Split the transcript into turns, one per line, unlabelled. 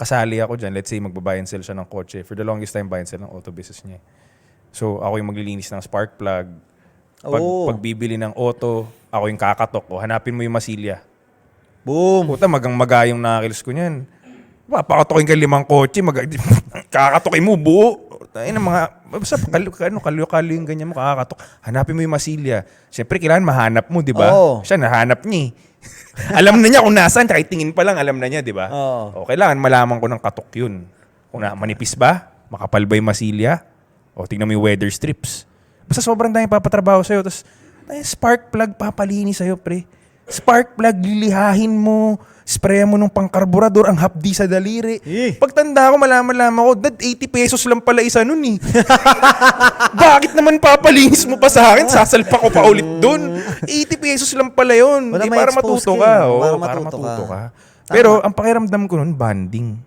kasali ako dyan. Let's say, magbabuy and sell siya ng kotse. For the longest time, buy and sell ng auto business niya. So, ako yung maglilinis ng spark plug. Pagbibili ng auto, ako yung kakatok. O, hanapin mo yung masilya.
Boom!
Puta, magang-maga yung nakakils ko niyan. Papakatokin ka 5 kotse, kakatokin mo buo. Tayo ng mga, basta kalyo-kalyo yung ganyan mo, kakakatok. Hanapin mo yung masilya. Siyempre, kailangan mahanap mo, di ba? Siya, nahanap niya. Alam na niya kung nasaan, kahit tingin pa lang, alam na niya, di ba? O, kailangan malaman ko ng katok yun. Kung manipis ba? Makapal ba yung masilya? O, tingnan mo yung weather strips. Basta sobrang dami papatrabaho sa'yo. Tapos, spark plug papalinis sa'yo, pre. Spark plug, lilihahin mo. Spray mo nung pangkarburador, ang hapdi sa daliri. Pagtanda ko, malaman ko, Dad, 80 pesos lang pala isa nun eh. Bakit naman papalinis mo pa sa akin? Sasalpa ko pa ulit dun. 80 pesos lang pala yun. Para matuto ka. Para matuto ka. Pero ang pakiramdam ko nun, bonding.